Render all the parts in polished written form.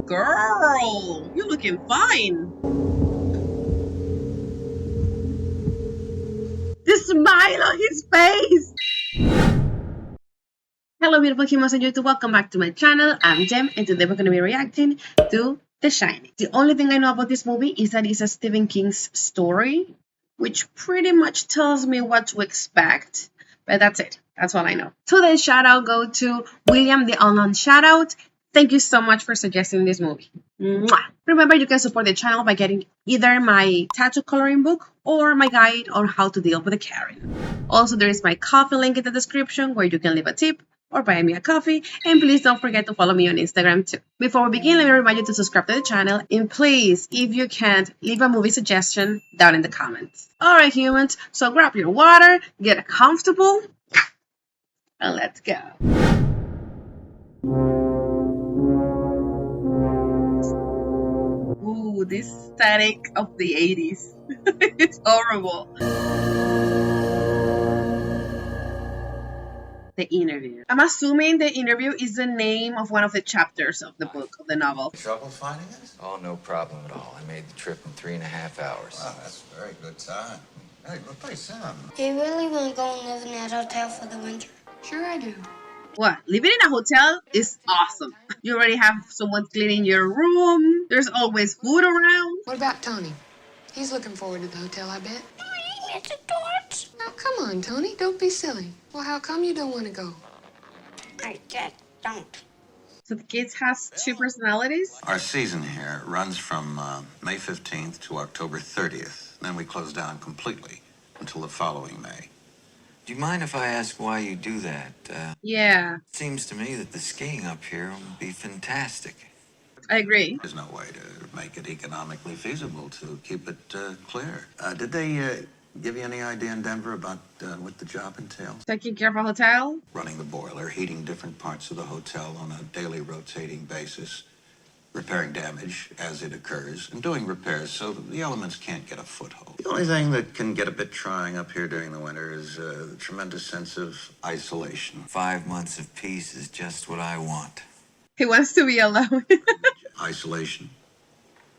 Girl, you're looking fine. The smile on his face. Hello, beautiful humans on YouTube. Welcome back to my channel. I'm Jem, and today we're going to be reacting to The Shining. The only thing I know about this movie is that it's a Stephen King's story, which pretty much tells me what to expect. But that's it. That's all I know. Today's shout out go to William the Unknown shout out. Thank you so much for suggesting this movie. Mwah. Remember, you can support the channel by getting either my tattoo coloring book or my guide on how to deal with a Karen. Also, there is my coffee link in the description where you can leave a tip or buy me a coffee, and please don't forget to follow me on Instagram too. Before we begin, let me remind you to subscribe to the channel, and please, if you can't, leave a movie suggestion down in the comments. Alright humans, so grab your water, get comfortable, and let's go. Ooh, this static of the 80s. It's horrible. The Interview. I'm assuming The Interview is the name of one of the chapters of the book, of the novel. Trouble finding us? Oh, no problem at all. I made the trip in 3.5 hours. Wow, that's a very good time. Hey, look, play Sam. Do you really want to go and live in that hotel for the winter? Sure I do. What? Living in a hotel is awesome. You already have someone cleaning your room. There's always food around. What about Tony? He's looking forward to the hotel, I bet. Mr. Torch. Now, come on, Tony. Don't be silly. Well, how come you don't want to go? I just don't. So the kids has two personalities? Our season here runs from May 15th to October 30th. Then we close down completely until the following May. Do you mind if I ask why you do that? Yeah, It seems to me that the skiing up here would be fantastic. I agree. There's no way to make it economically feasible to keep it clear. Did they give you any idea in Denver about what the job entails? Taking care of a hotel? Running the boiler, heating different parts of the hotel on a daily rotating basis, repairing damage as it occurs, and doing repairs so that the elements can't get a foothold. The only thing that can get a bit trying up here during the winter is the tremendous sense of isolation. 5 months of peace is just what I want. He wants to be alone. Isolation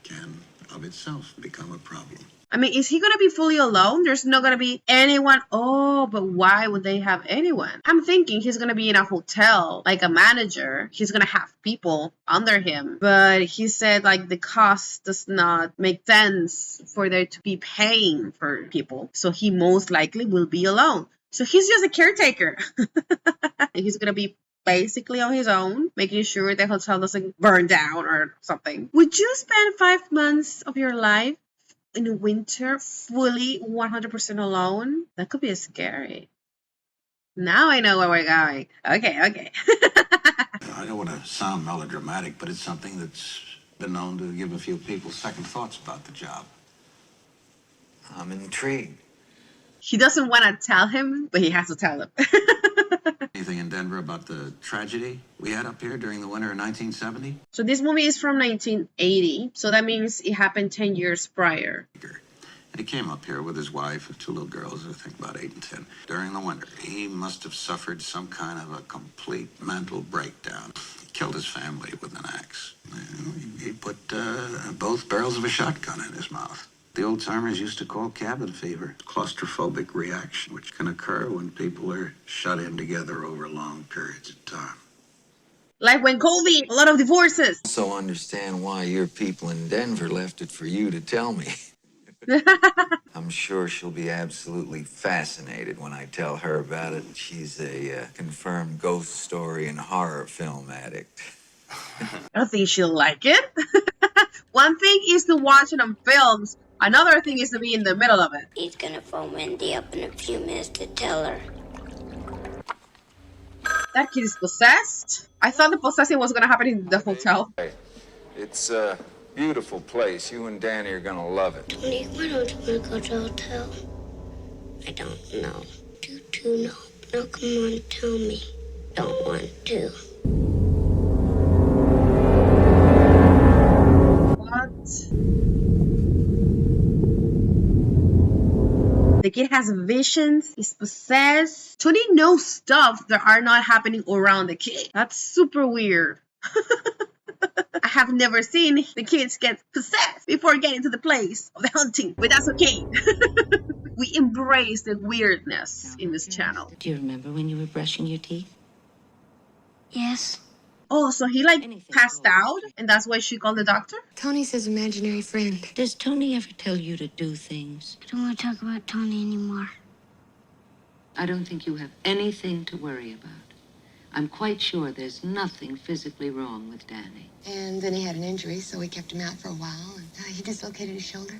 can, of itself, become a problem. I mean, is he going to be fully alone? There's not going to be anyone. Oh, but why would they have anyone? I'm thinking he's going to be in a hotel, like a manager. He's going to have people under him. But he said, like, the cost does not make sense for there to be paying for people. So he most likely will be alone. So he's just a caretaker. And he's going to be basically on his own, making sure the hotel doesn't burn down or something. Would you spend 5 months of your life in winter fully 100% alone? That could be scary. Now I know where we're going. Okay. I don't want to sound melodramatic, but it's something that's been known to give a few people second thoughts about the job. I'm intrigued. He doesn't want to tell him, but he has to tell him. Anything in Denver about the tragedy we had up here during the winter of 1970? So this movie is from 1980, so that means it happened 10 years prior. And he came up here with his wife and two little girls, I think about 8 and 10, during the winter. He must have suffered some kind of a complete mental breakdown. He killed his family with an axe. He put both barrels of a shotgun in his mouth. The old-timers used to call cabin fever, claustrophobic reaction, which can occur when people are shut in together over long periods of time. Like when COVID, a lot of divorces. So understand why your people in Denver left it for you to tell me. I'm sure she'll be absolutely fascinated when I tell her about it. She's a confirmed ghost story and horror film addict. I think she'll like it. One thing is to watch it on films. Another thing is to be in the middle of it. He's gonna phone Wendy up in a few minutes to tell her. That kid is possessed? I thought the possessing was going to happen in the hotel. Hey, it's a beautiful place. You and Danny are gonna love it. Tony, why don't you want to go to the hotel? I don't know. Do know. Now come on, tell me. Don't want to. What? The kid has visions, he's possessed. Tony knows stuff that are not happening around the kid. That's super weird. I I have never seen the kids get possessed before getting to the place of the hunting, but that's okay. We embrace the weirdness in this channel. Do you remember when you were brushing your teeth? Yes. Oh, so he like passed out, and that's why she called the doctor? Tony's his imaginary friend. Does Tony ever tell you to do things? I don't want to talk about Tony anymore. I don't think you have anything to worry about. I'm quite sure there's nothing physically wrong with Danny. And then he had an injury, so we kept him out for a while, and he dislocated his shoulder.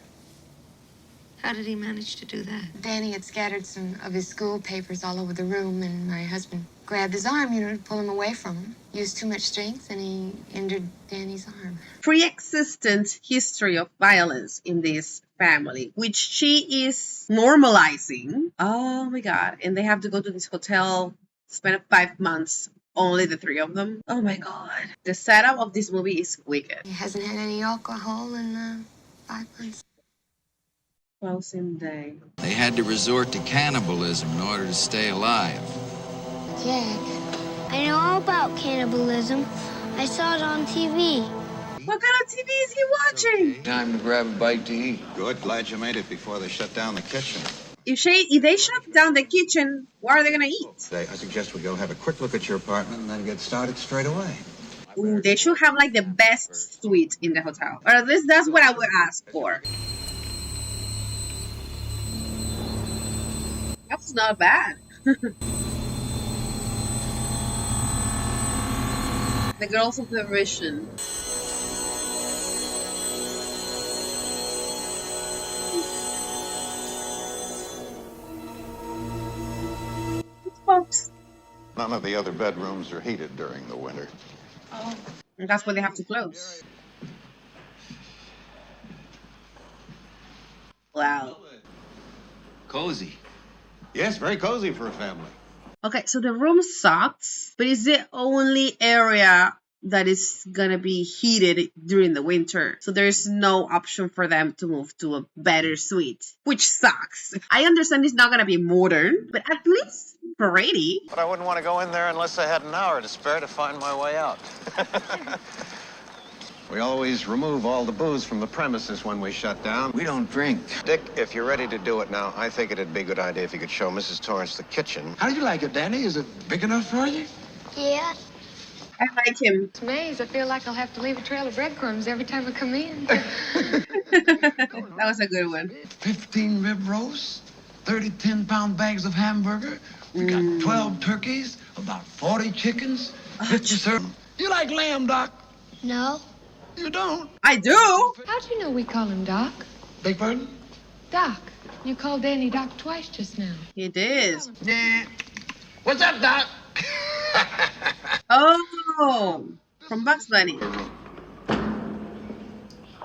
How did he manage to do that? Danny had scattered some of his school papers all over the room, and my husband grabbed his arm, to pull him away from him. Used too much strength, and he injured Danny's arm. Pre-existent history of violence in this family, which she is normalizing. Oh my God. And they have to go to this hotel, spend 5 months, only the three of them. Oh my God. The setup of this movie is wicked. He hasn't had any alcohol in 5 months. Closing day. They had to resort to cannibalism in order to stay alive. Jack. I know all about cannibalism. I saw it on TV. What kind of TV is he watching? Time to grab a bite to eat. Good. Glad you made it before they shut down the kitchen. If they shut down the kitchen, what are they gonna eat? I suggest we go have a quick look at your apartment and then get started straight away. Ooh, they should have like the best suite in the hotel. Or at least that's what I would ask for. That's not bad. The girls of the vision. Folks. None of the other bedrooms are heated during the winter. Oh. And that's why they have to close. Wow. Cozy. Yes, very cozy for a family. Okay, so the room sucks, but it's the only area that is gonna be heated during the winter. So there's no option for them to move to a better suite, which sucks. I understand it's not gonna be modern, but at least pretty. But I wouldn't want to go in there unless I had an hour to spare to find my way out. We always remove all the booze from the premises when we shut down. We don't drink. Dick, if you're ready to do it now, I think it'd be a good idea if you could show Mrs. Torrance the kitchen. How do you like it, Danny? Is it big enough for you? Yeah. I like him. It's Maze. I feel like I'll have to leave a trail of breadcrumbs every time I come in. That was a good one. 15 rib roasts, 30 10-pound bags of hamburger. We got 12 turkeys, about 40 chickens, 50 servings. You like lamb, Doc? No. You don't? I do. How'd you know we call him Doc? Beg pardon? Doc. You called Danny Doc twice just now. It is. Yeah. What's up, Doc? Oh, from Bugs Bunny.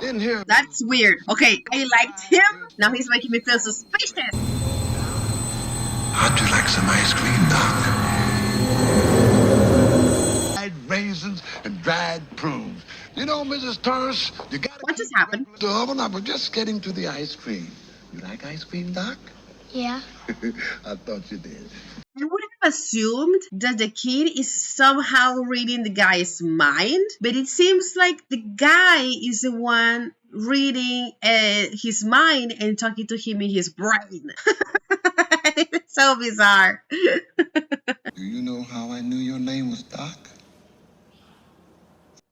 In here. That's weird. Okay, I liked him. Now he's making me feel suspicious. How'd you like some ice cream, Doc? Dried raisins and dried prunes. You know, Mrs. Torrance, you got What just happened? the oven up. We're just getting to the ice cream. You like ice cream, Doc? Yeah. I thought you did. I would have assumed that the kid is somehow reading the guy's mind, but it seems like the guy is the one reading his mind and talking to him in his brain. It's so bizarre. Do you know how I knew your name was Doc?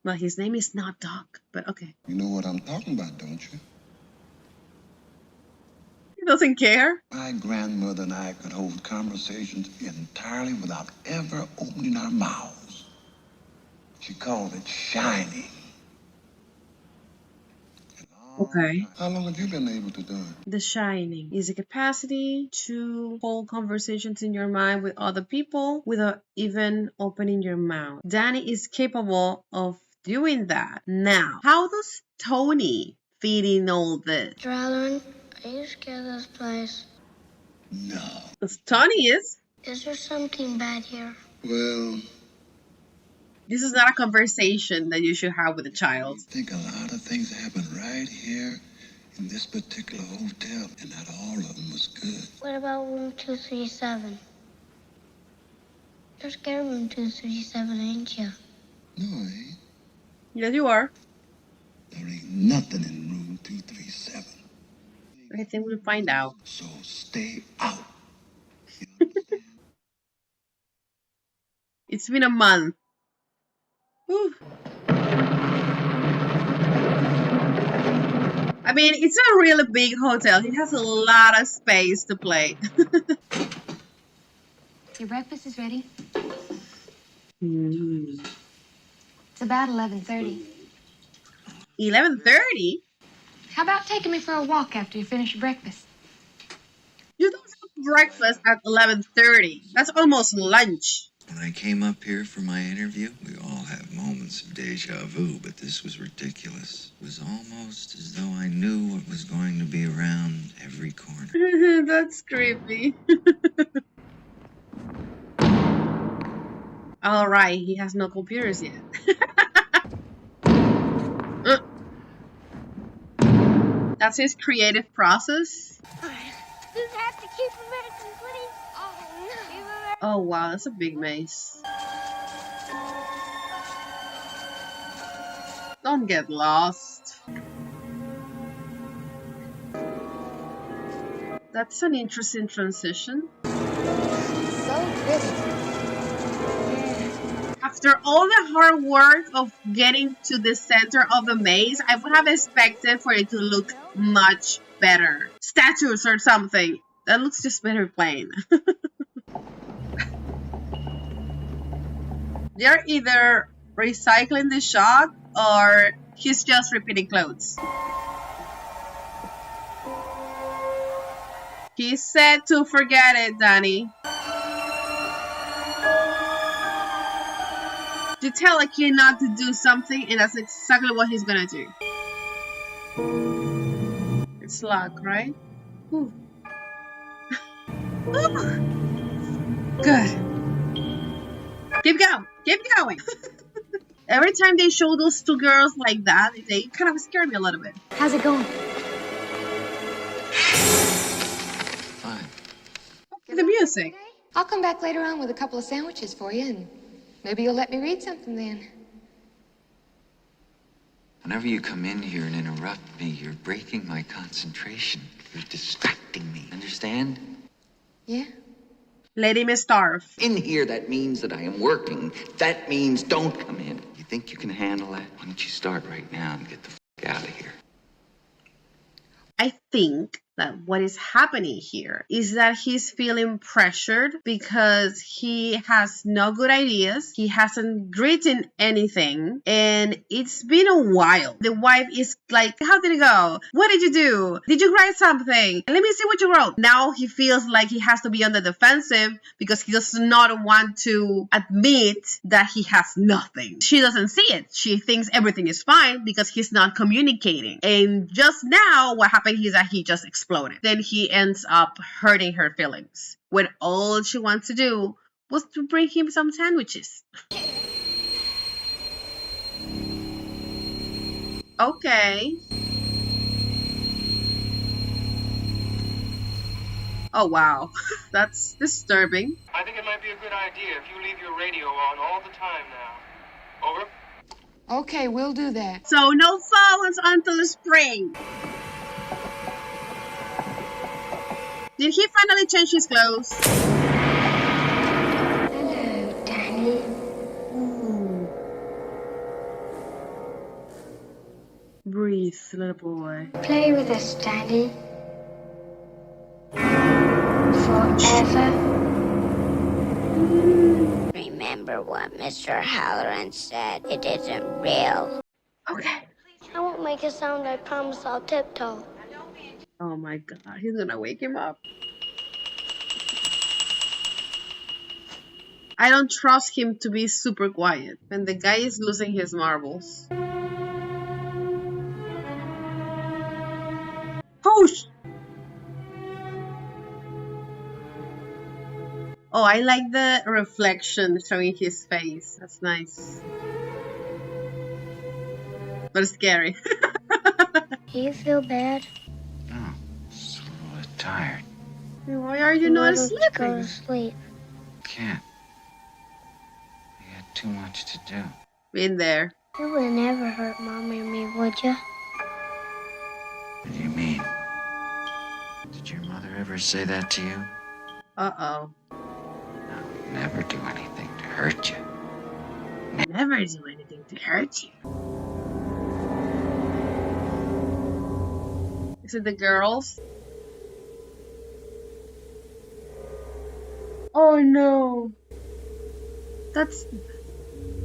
Well, his name is not Doc, but okay. You know what I'm talking about, don't you? He doesn't care. My grandmother and I could hold conversations entirely without ever opening our mouths. She called it shining. Okay. How long have you been able to do it? The Shining is a capacity to hold conversations in your mind with other people without even opening your mouth. Danny is capable of doing that. Now, how does Tony fit in all this? Drellin, are you scared of this place? No. Because Tony is. Is there something bad here? Well, This is not a conversation that you should have with a child. I think a lot of things happened right here in this particular hotel, and not all of them was good. What about room 237? You're scared of room 237, ain't you? No, I ain't. Yes, you are. nothing in room 237. I think we'll find out. So stay out. It's been a month. Whew. I mean, it's a really big hotel. It has a lot of space to play. Your breakfast is ready. Mm. It's about 11:30. 11:30? How about taking me for a walk after you finish your breakfast? You don't have breakfast at 11:30. That's almost lunch. When I came up here for my interview, we all have moments of deja vu, but this was ridiculous. It was almost as though I knew what was going to be around every corner. That's creepy. All right, he has no computers yet. That's his creative process. You have to keep American, please. Oh, no. Oh wow, that's a big maze. Don't get lost. That's an interesting transition. So pretty. After all the hard work of getting to the center of the maze, I would have expected for it to look much better. Statues or something. That looks just better plain. They're either recycling the shot or he's just repeating clothes. He said to forget it, Danny. You tell a kid not to do something, and that's exactly what he's gonna do. It's luck, right? Ooh. Good. Keep going. Keep going. Every time they show those two girls like that, they kind of scare me a little bit. How's it going? Fine. The music. I'll come back later on with a couple of sandwiches for you, and maybe you'll let me read something then. Whenever you come in here and interrupt me, you're breaking my concentration. You're distracting me. Understand? Yeah? Let him starve. In here, that means that I am working. That means don't come in. You think you can handle that? Why don't you start right now and get the out of here? I think that what is happening here is that he's feeling pressured because he has no good ideas. He hasn't written anything, and it's been a while. The wife is like, how did it go? What did you do? Did you write something? Let me see what you wrote. Now he feels like he has to be on the defensive because he does not want to admit that he has nothing. She doesn't see it. She thinks everything is fine because he's not communicating. And just now, what happened is that he just exploded. Then he ends up hurting her feelings when all she wants to do was to bring him some sandwiches. Okay. Oh wow, that's disturbing. I think it might be a good idea if you leave your radio on all the time now. Over? Okay, we'll do that. So no phones until the spring. Did he finally change his clothes? Hello, Danny. Ooh. Breathe, little boy. Play with us, Danny. Forever. Remember what Mr. Halloran said. It isn't real. Okay. I won't make a sound. I promise I'll tiptoe. Oh my god, he's gonna wake him up. I don't trust him to be super quiet when the guy is losing his marbles. Push! Oh, I like the reflection showing his face. That's nice. But it's scary. Do you feel bad? No, just a little bit tired. Why are you Why not don't you go sleeping? to sleep? Can't. I got too much to do. Been there. You would never hurt Mom or me, would you? What do you mean? Did your mother ever say that to you? Uh-oh. Never do anything to hurt you. Never do anything to hurt you. Is it the girls? Oh no.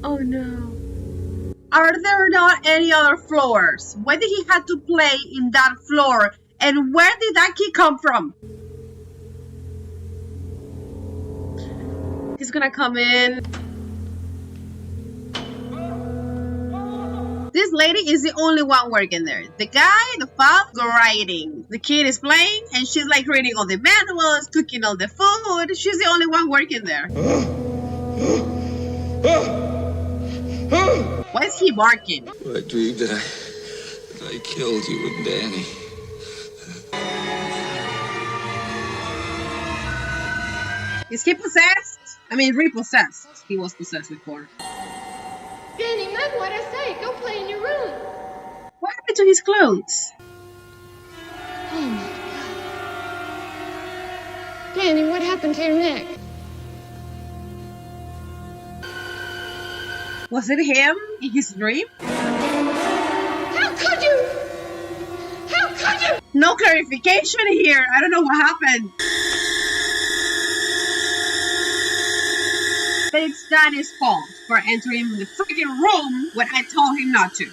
Oh no. Are there not any other floors? Why did he have to play in that floor? And where did that key come from? He's gonna come in. This lady is the only one working there. The guy, the father, writing. The kid is playing and she's like reading all the manuals, cooking all the food. She's the only one working there. Why is he barking? I dreamed that I killed you and Danny. Is he possessed? I mean, repossessed. He was possessed before. Danny, mind what I say. Go play in your room. What happened to his clothes? Oh my God. Danny, what happened to your neck? Was it him in his dream? How could you? How could you? No clarification here. I don't know what happened. But it's Danny's fault for entering the freaking room when I told him not to.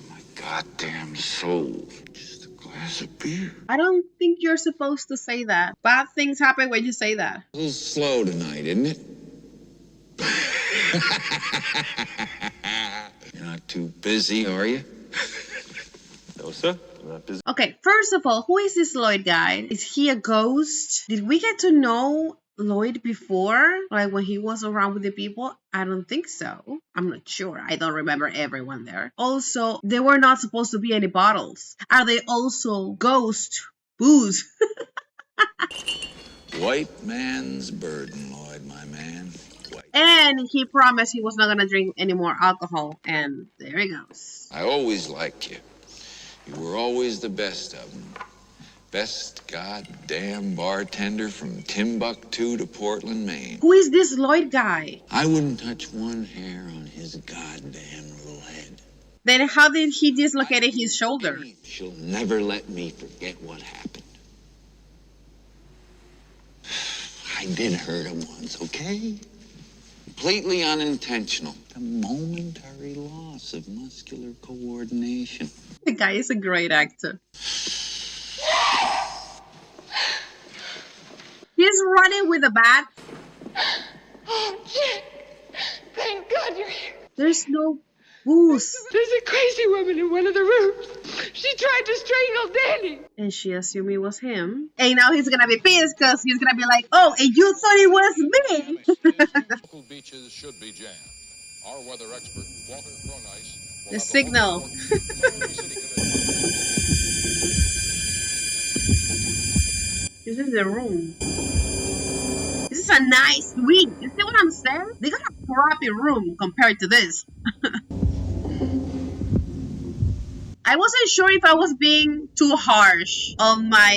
My goddamn soul. Just a glass of beer. I don't think you're supposed to say that. Bad things happen when you say that. A little slow tonight, isn't it? You're not too busy, are you? No, sir. I'm not busy. Okay, first of all, who is this Lloyd guy? Is he a ghost? Did we get to know Lloyd before? Like when he was around with the people? I don't think so. I'm not sure. I don't remember everyone there. Also, there were not supposed to be any bottles. Are they also ghost booze? White man's burden, Lloyd, my man. White. And he promised he was not going to drink any more alcohol. And there he goes. I always liked you. You were always the best of them. Best goddamn bartender from Timbuktu to Portland, Maine. Who is this Lloyd guy? I wouldn't touch one hair on his goddamn little head. Then how did he dislocate his shoulder? She'll never let me forget what happened. I did hurt him once, okay? Completely unintentional. A momentary loss of muscular coordination. The guy is a great actor. He's running with a bat. Oh, Jack. Thank God you're here. There's no booze. There's a crazy woman in one of the rooms. She tried to strangle Danny. And she assumed it was him. And now he's gonna be pissed because he's gonna be like, oh, and you thought it was me. Local beaches should be jammed. Our weather expert, Walter Cronice, The signal. This is the room. This is a nice suite. You see what I'm saying? They got a crappy room compared to this. I wasn't sure if I was being too harsh on my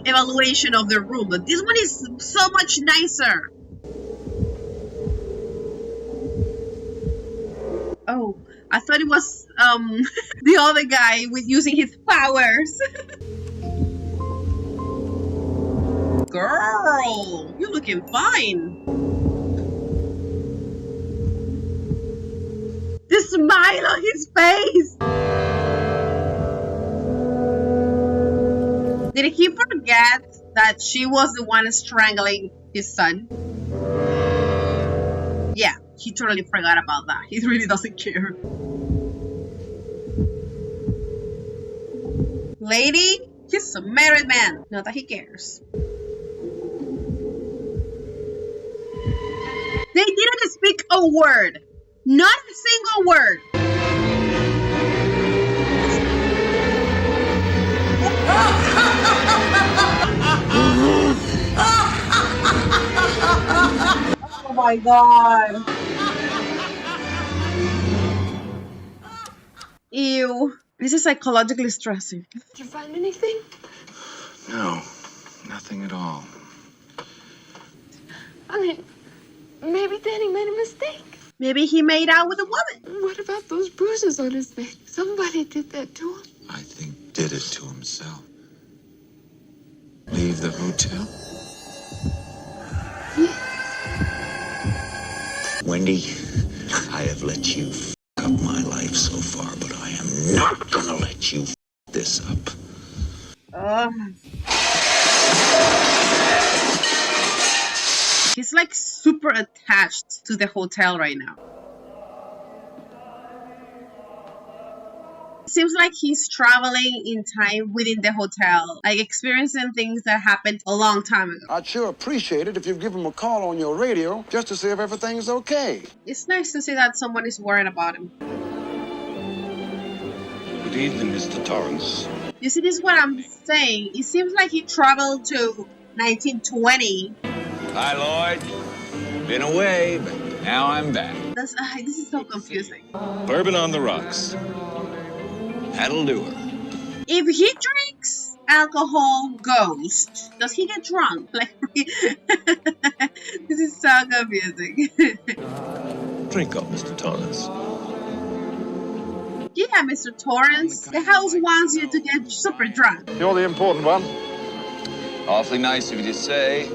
evaluation of the room, but this one is so much nicer. Oh, I thought it was the other guy with using his powers. Girl, you're looking fine. The smile on his face. Did he forget that she was the one strangling his son? Yeah, he totally forgot about that. He really doesn't care. Lady, he's a married man. Not that he cares. They didn't speak a word. Not a single word. Oh my god. Ew. This is psychologically stressing. Did you find anything? No, nothing at all. I mean, maybe Danny made a mistake. Maybe he made out with a woman. What about those bruises on his neck? Somebody did that to him. I think did it to himself. Leave the hotel? Wendy, I have let you f up my life so far, but I am not gonna let you f this up. He's like super attached to the hotel right now. Seems like he's traveling in time within the hotel, like experiencing things that happened a long time ago. I'd sure appreciate it if you'd give him a call on your radio just to see if everything's okay. It's nice to see that someone is worried about him. Good evening, Mr. Torrance. You see, this is what I'm saying. It seems like he traveled to 1920. Hi, Lloyd. Been away, but now I'm back. This is so confusing. Bourbon on the rocks. That'll do her. If he drinks alcohol ghost, does he get drunk? Like, this is so confusing. Drink up, Mr. Torrance. Yeah, Mr. Torrance, the house wants you to get super drunk. You're the important one. Awfully nice of you to say.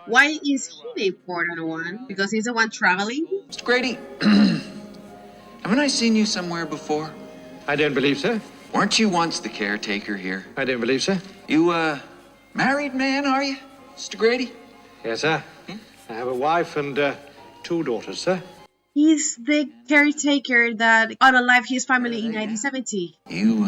Why is he the important one? Because he's the one traveling? Mr. Grady, haven't I seen you somewhere before? I don't believe so. Weren't you once the caretaker here? I don't believe so. You, married man, are you, Mr. Grady? Yes, sir. I have a wife and 2 daughters, sir. He's the caretaker that unalived his family in 1970. You,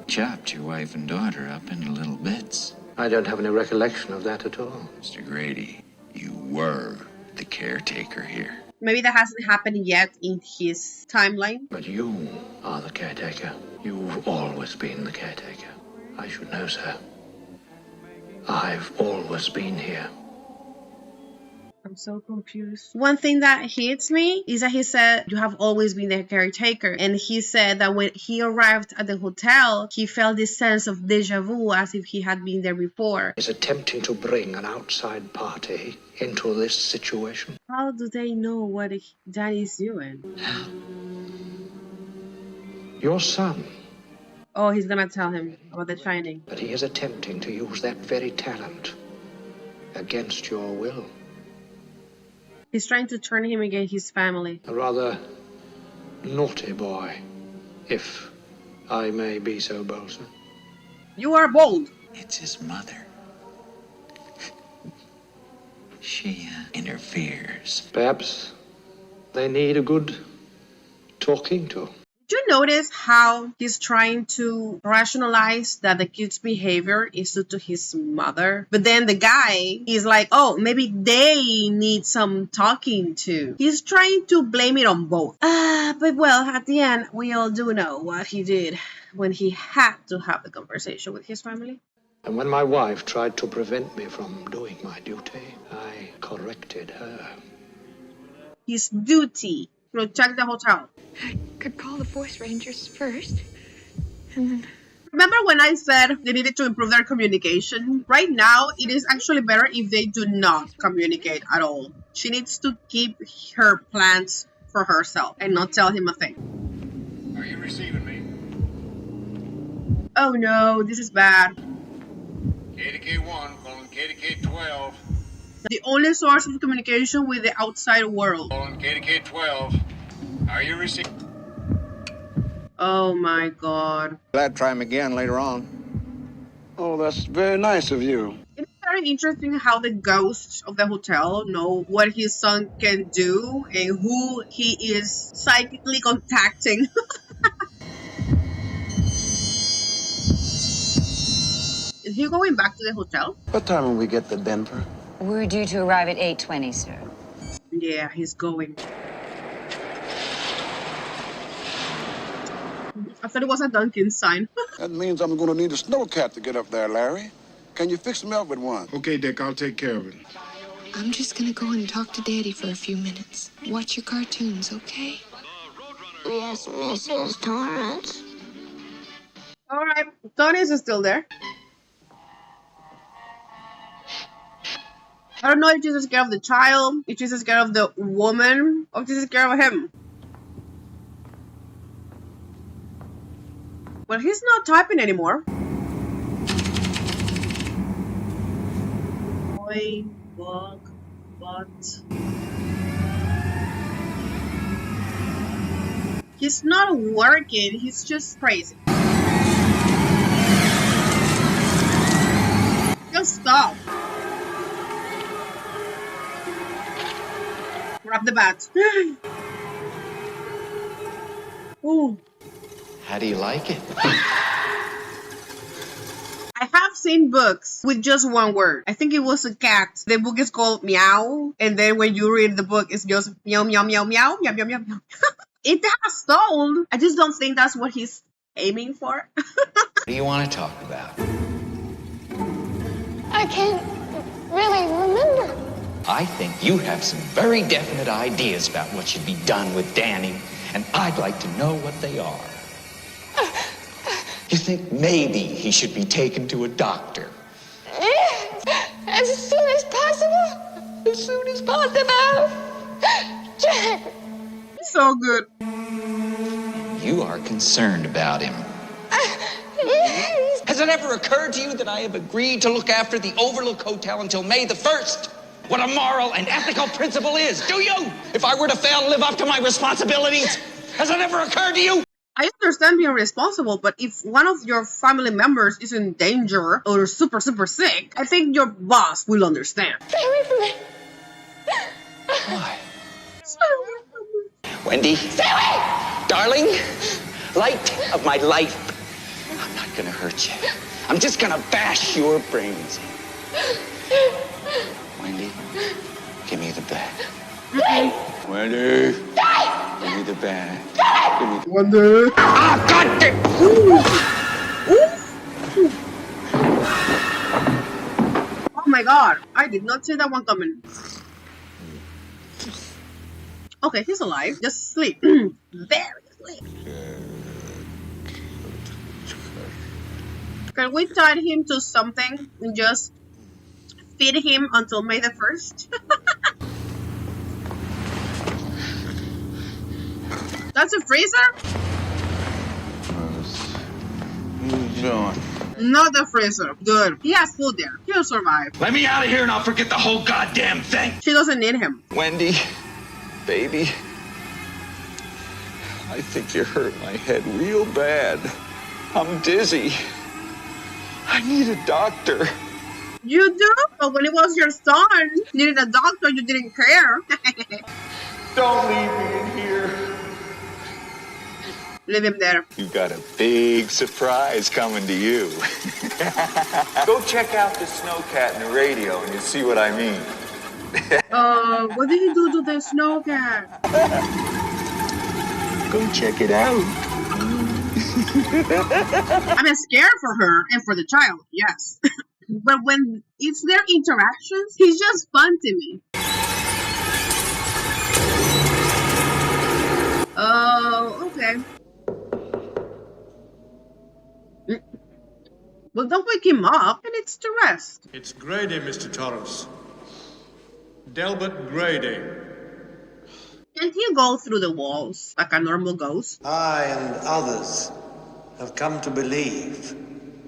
chopped your wife and daughter up into little bits. I don't have any recollection of that at all. Mr. Grady, you were the caretaker here. Maybe that hasn't happened yet in his timeline. But you are the caretaker. You've always been the caretaker. I should know, sir. I've always been here. I'm so confused. One thing that hits me is that he said, you have always been the caretaker. And he said that when he arrived at the hotel, he felt this sense of deja vu as if he had been there before. Is attempting to bring an outside party into this situation. How do they know what Danny's doing? Your son. Oh, he's gonna tell him about The Shining. But he is attempting to use that very talent against your will. He's trying to turn him against his family. A rather naughty boy, if I may be so bold, sir. You are bold. It's his mother. She interferes. Perhaps they need a good talking to. Did you notice how he's trying to rationalize that the kid's behavior is due to his mother? But then the guy is like, oh, maybe they need some talking to. He's trying to blame it on both. But well, at the end, we all do know what he did when he had to have the conversation with his family. And when my wife tried to prevent me from doing my duty, I corrected her. His duty. Protect the hotel. I could call the Force Rangers first. And then... Remember when I said they needed to improve their communication? Right now, it is actually better if they do not communicate at all. She needs to keep her plans for herself and not tell him a thing. Are you receiving me? Oh no, this is bad. KDK-1 calling KDK-12. The only source of communication with the outside world. Calling KDK-12. Are you receiving? Oh my god. Glad to try him again later on. Oh, that's very nice of you. It's very interesting how the ghosts of the hotel know what his son can do and who he is psychically contacting. Is he going back to the hotel? What time will we get to Denver? We're due to arrive at 8:20, sir. Yeah, he's going. I thought it was a Dunkin' sign. That means I'm going to need a snowcat to get up there, Larry. Can you fix me up with one? Okay, Dick, I'll take care of it. I'm just gonna go and talk to Daddy for a few minutes. Watch your cartoons, okay? Yes, Mrs. Torrance. Alright, Tony's is still there. I don't know if she's scared of the child, if she's scared of the woman, or if she's scared of him. But he's not typing anymore. Boy, book, but... He's not working, he's just crazy. Just stop. Grab the bat. Ooh. How do you like it? I have seen books with just one word. I think it was a cat. The book is called Meow, and then when you read the book, it's just meow, meow, meow, meow, meow, meow, meow. It has soul. I just don't think that's what he's aiming for. What do you want to talk about? I can't really remember. I think you have some very definite ideas about what should be done with Danny, and I'd like to know what they are. You think maybe he should be taken to a doctor? As soon as possible. As soon as possible. Jack. So good. You are concerned about him. Yes. Has it ever occurred to you that I have agreed to look after the Overlook Hotel until May the 1st? What a moral and ethical principle is, do you? If I were to fail to live up to my responsibilities, has it ever occurred to you? I understand being responsible, but if one of your family members is in danger or super sick, I think your boss will understand. Stay away from me. Why? Stay away from me. Wendy. Stay away! Darling, light of my life. I'm not gonna hurt you. I'm just gonna bash your brains in. Wendy, give me the bag. Wendy, give me the bag. Give me the... Wonder. Ah, God damn! Oh my god, I did not see that one coming. Okay, he's alive. Just sleep. Very sleep. Can we tie him to something and just feed him until May the 1st? That's a freezer? What are you doing? Not a freezer. Good. He has food there. He'll survive. Let me out of here and I'll forget the whole goddamn thing. She doesn't need him. Wendy, baby, I think you hurt my head real bad. I'm dizzy. I need a doctor. You do? But when it was your son, you needed a doctor, you didn't care. Don't leave me in here. Leave him there. You got a big surprise coming to you. Go check out the snowcat in the radio and you'll see what I mean. What did you do to the snowcat? Go check it out. I'm scared for her and for the child, yes. But when it's their interactions, he's just fun to me. Oh, okay. Well, don't wake him up. He needs to rest. It's Grady, Mr. Torrance. Delbert Grady. Can't he go through the walls like a normal ghost? I and others have come to believe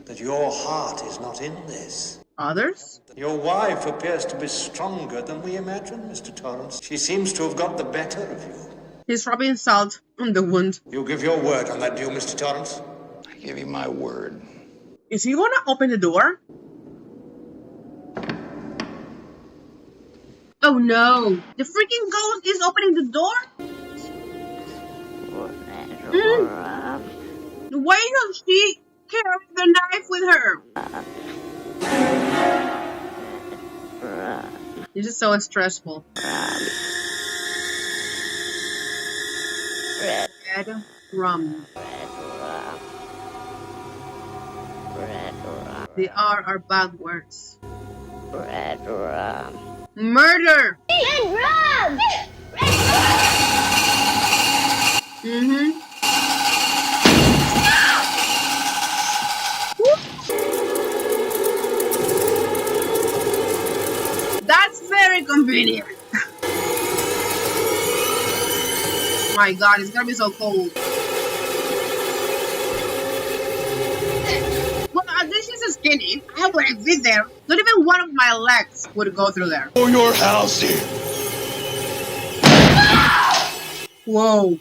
that your heart is not in this. Others? Your wife appears to be stronger than we imagined, Mr. Torrance. She seems to have got the better of you. He's rubbing salt on the wound. You give your word on that deal, Mr. Torrance? I give you my word. Is he gonna open the door? Oh no! The freaking ghost is opening the door? Why does she carry the knife with her? This is so stressful. Red rum. They are bad words. Red rum. Murder! Red rum! Mm-hmm. convenient. My God, it's gonna be so cold. Well, at least she's skinny. I wouldn't fit there. Not even one of my legs would go through there. For your house here. Whoa.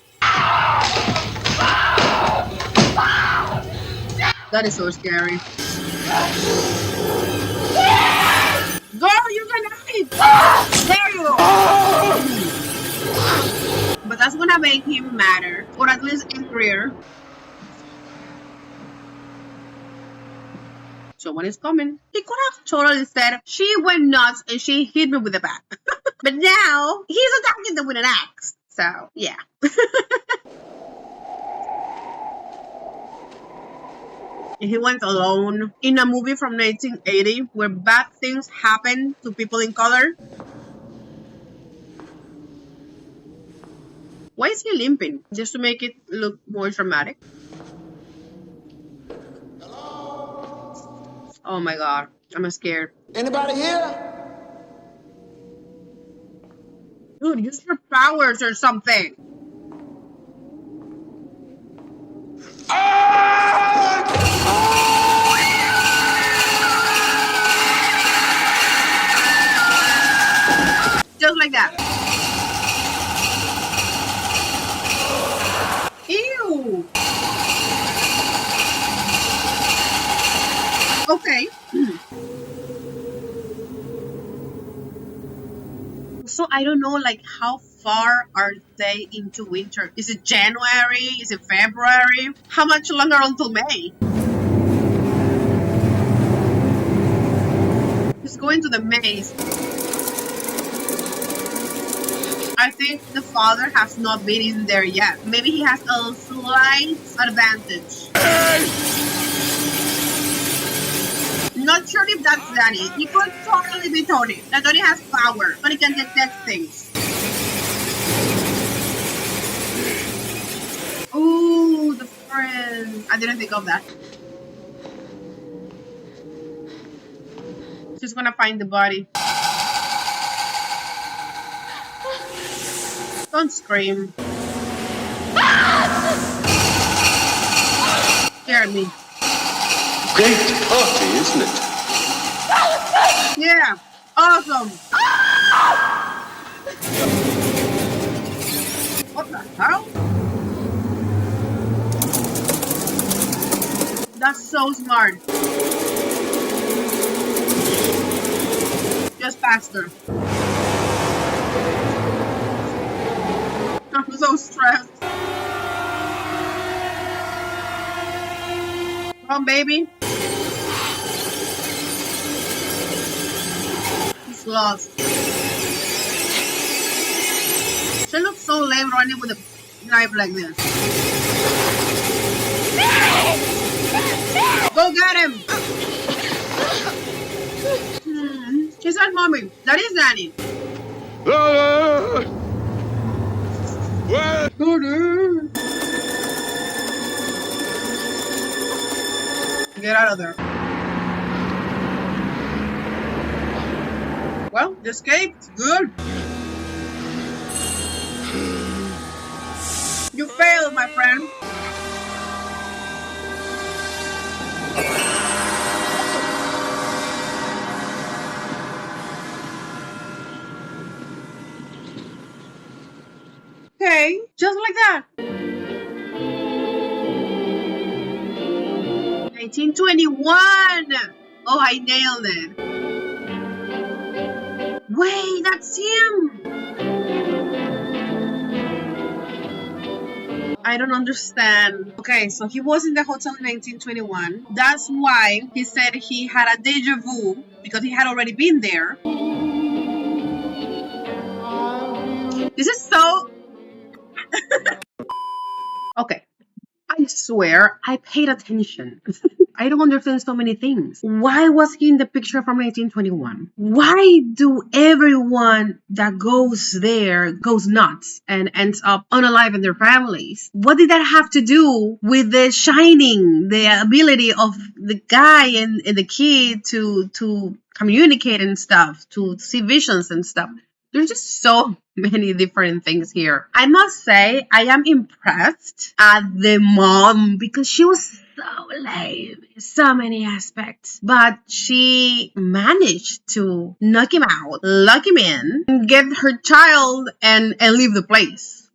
That is so scary. Girl, you can hide! There you go! But that's gonna make him madder, or at least angrier. Someone is coming. He could have totally said, she went nuts and she hit me with a bat. But now, he's attacking them with an axe. So, yeah. He went alone in a movie from 1980 where bad things happen to people in color. Why is he limping? Just to make it look more dramatic? Oh my God, I'm scared. Anybody here? Dude, use your powers or something. Just like that. Ew. Okay. So I don't know, like, how far are they into winter? Is it January? Is it February? How much longer until May? He's going to the maze. I think the father has not been in there yet. Maybe he has a slight advantage. Not sure if that's Danny. He could totally be Tony. That Tony has power. Tony can detect things. Ooh, the friend. I didn't think of that. She's gonna find the body. Don't scream. Scared me. Great party, isn't it? Yeah, awesome. What the hell? That's so smart. Just faster. I'm so stressed. Come on, baby. He's lost. She looks so lame running with a knife like this. Go get him! He said, mommy, that is Danny. Get out of there. Well, you escaped. Good. You failed, my friend. Okay, just like that. 1921. Oh, I nailed it. Wait, that's him. I don't understand. Okay, so he was in the hotel in 1921. That's why he said he had a deja vu, because he had already been there. This is so... Okay. I swear, I paid attention. I don't understand so many things. Why was he in the picture from 1921? Why do everyone that goes there goes nuts and ends up unalive in their families? What did that have to do with the shining, the ability of the guy and the kid to communicate and stuff, to see visions and stuff? There's just so many different things here. I must say, I am impressed at the mom because she was so lame in so many aspects. But she managed to knock him out, lock him in, get her child, and leave the place.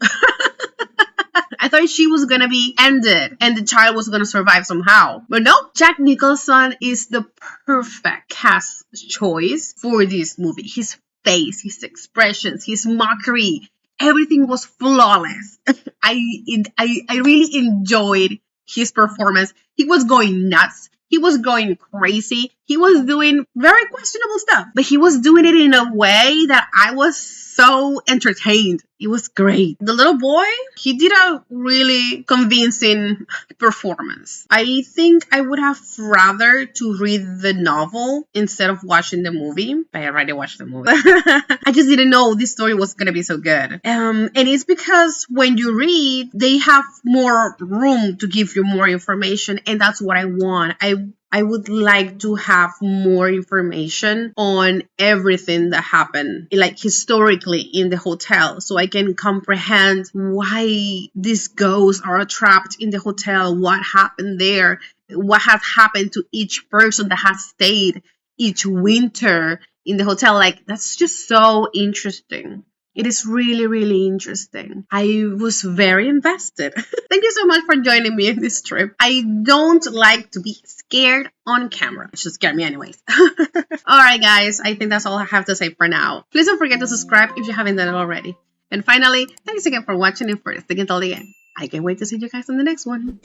I thought she was gonna be ended and the child was gonna survive somehow. But no, Jack Nicholson is the perfect cast choice for this movie. His face, his expressions, his mockery, everything was flawless. I really enjoyed his performance. He was going nuts. He was going crazy. He was doing very questionable stuff, but he was doing it in a way that I was so entertained. It was great. The little boy, he did a really convincing performance. I think I would have rather to read the novel instead of watching the movie. I already watched the movie. I just didn't know this story was gonna be so good. And it's because when you read, they have more room to give you more information, and that's what I want. I would like to have more information on everything that happened, like historically in the hotel, so I can comprehend why these ghosts are trapped in the hotel, what happened there, what has happened to each person that has stayed each winter in the hotel. Like, that's just so interesting. It is really, really interesting. I was very invested. Thank you so much for joining me in this trip. I don't like to be scared on camera. It should scare me anyways. Alright guys, I think that's all I have to say for now. Please don't forget to subscribe if you haven't done it already. And finally, thanks again for watching and for sticking till the end. I can't wait to see you guys in the next one.